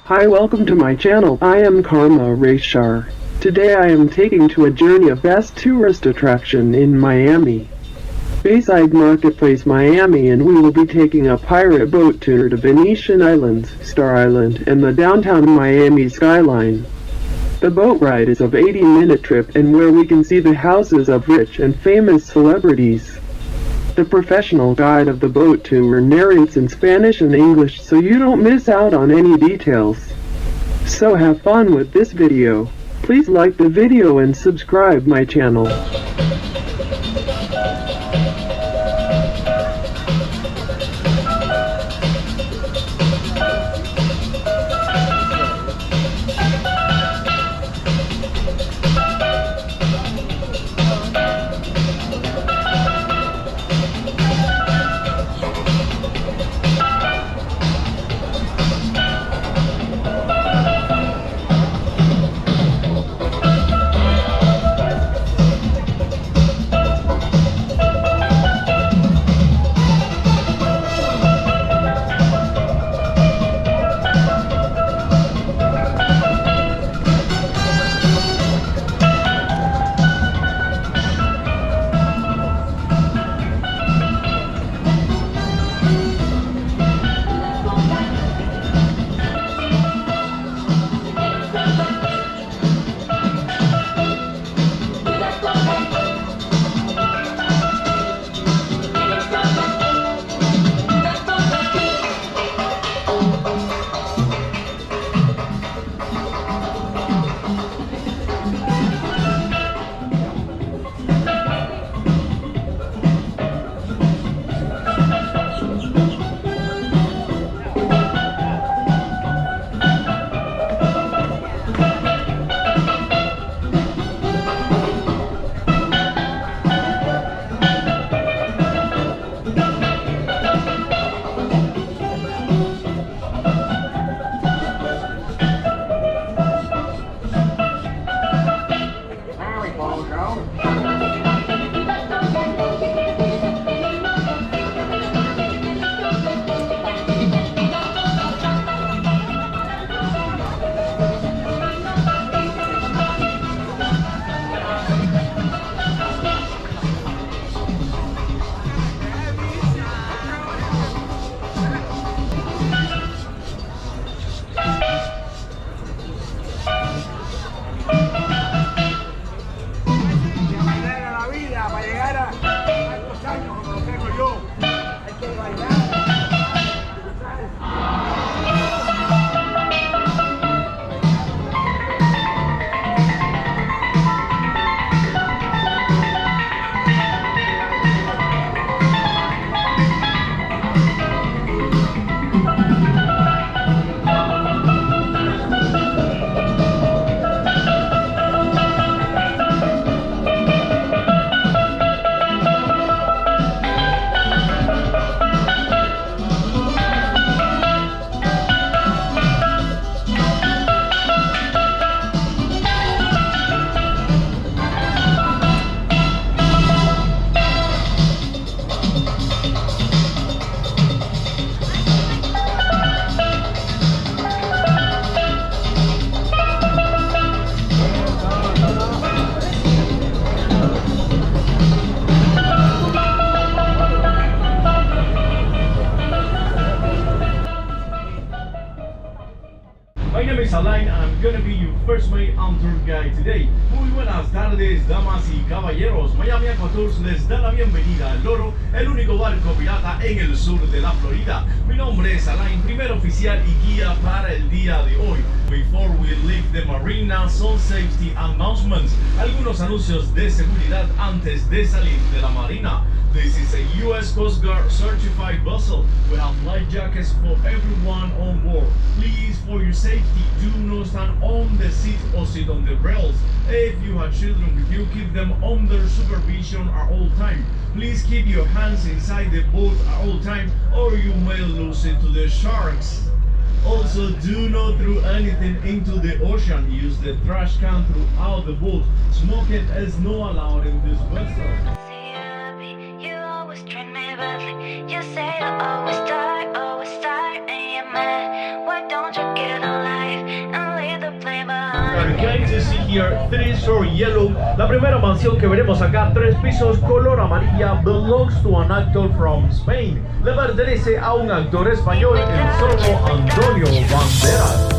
Hi, welcome to my channel. I am Karma Rayshar. Today I am taking to a journey of best tourist attraction in Miami. Bayside Marketplace Miami, and we will be taking a pirate boat tour to Venetian Islands, Star Island, and the downtown Miami skyline. The boat ride is a 80-minute trip and where we can see the houses of rich and famous celebrities. The professional guide of the boat tour narrates in Spanish and English so you don't miss out on any details. So have fun with this video. Please like the video and subscribe my channel. My name is Alain and I'm gonna be your first mate and tour guide today. Muy buenas tardes, damas y caballeros. Miami Aquatours les da la bienvenida al Loro, el único barco pirata en el sur de la Florida. Mi nombre es Alain, primer oficial y guía para el día de hoy. Before we leave the marina, some safety announcements. Algunos anuncios de seguridad antes de salir de la marina. This is a U.S. Coast Guard certified vessel. We have life jackets for everyone on board. Please, for your safety, do not stand on the seat or sit on the rails. If you have children with you, keep them under supervision at all time. Please keep your hands inside the boat at all time, or you may lose it to the sharks. Also, do not throw anything into the ocean. Use the trash can throughout the boat. Smoking is not allowed in this vessel. You say you always start, and you're mad. Why don't you get a life? here, 3-story yellow. La primera mansión que veremos acá, 3 pisos, color amarilla, belongs to an actor from Spain. Le pertenece a un actor español, el zorro Antonio Banderas.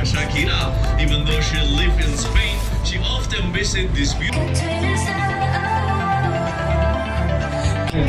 Shakira, even though she lives in Spain, she often visits this beautiful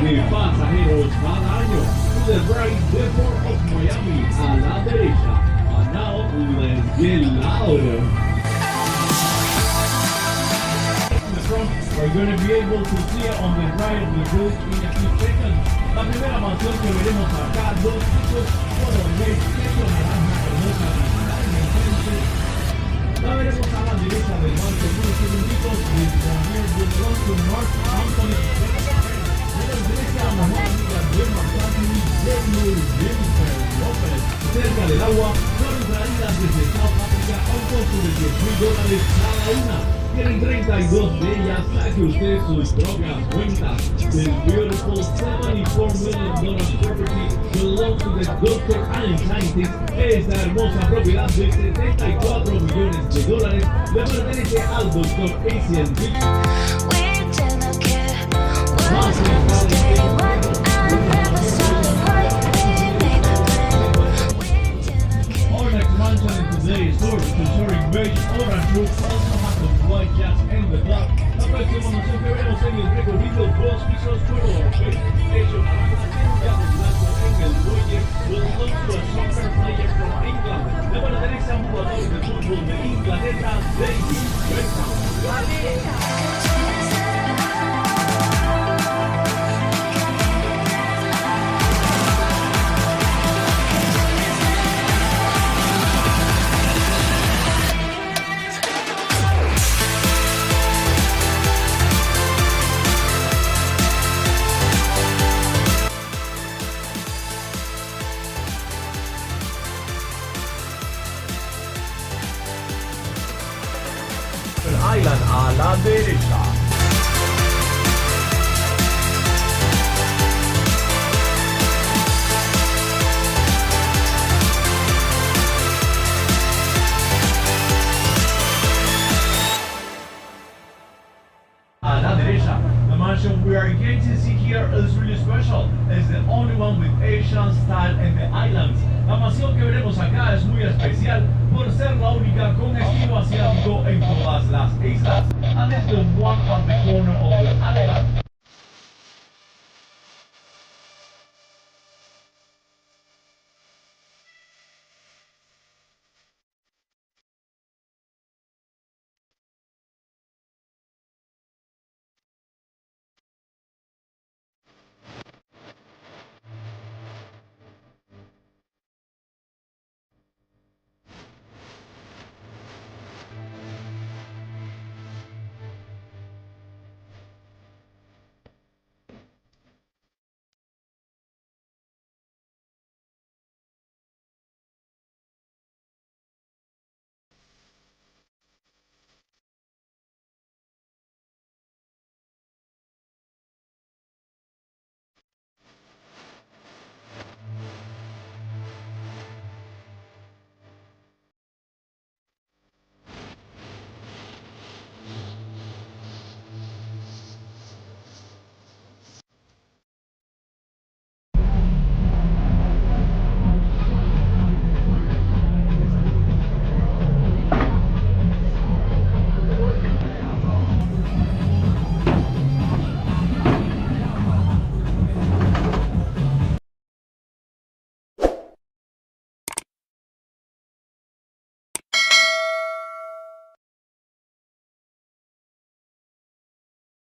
de pasajeros cada año to the right depot of Miami a la derecha. And now let's get louder. In the front, we're going to be able to see it on the right of the road in a few seconds. La primera mansión que veremos acá, 2 pisos, color beige, techo naranja, hermosa. La veremos a la derecha del banco en unos segunditos y también belongs to Mark Anthony. De la derecha a la mejor amiga de Mark Anthony, Jennifer López. Cerca del agua, son traídas desde South Africa a un costo de $10,000 cada una. Tienen 32 de ellas, saque usted sus propias cuentas. This beautiful $74 million property belongs to the Dr. and Scientist. Esta hermosa propiedad de $74 millones le pertenece al Dr. ACNT. Our next mansion in today's tour, featuring beige, orange roof, also has some white jazz in the block. La próxima mansión que veremos en el recorrido, 2 pisos, color beige, techo naranja, techo blanco en el muelle, belongs to a soccer player from England. Le pertenece a un jugador de fútbol de Inglaterra, David Beckham. Island a la derecha. A la derecha. The mansion we are going to see here is really special. It's the only one with Asian style in the islands. La mansión que veremos acá es muy especial por ser la única con estilo asiático en todas las islas. And it's the one on the corner of the island.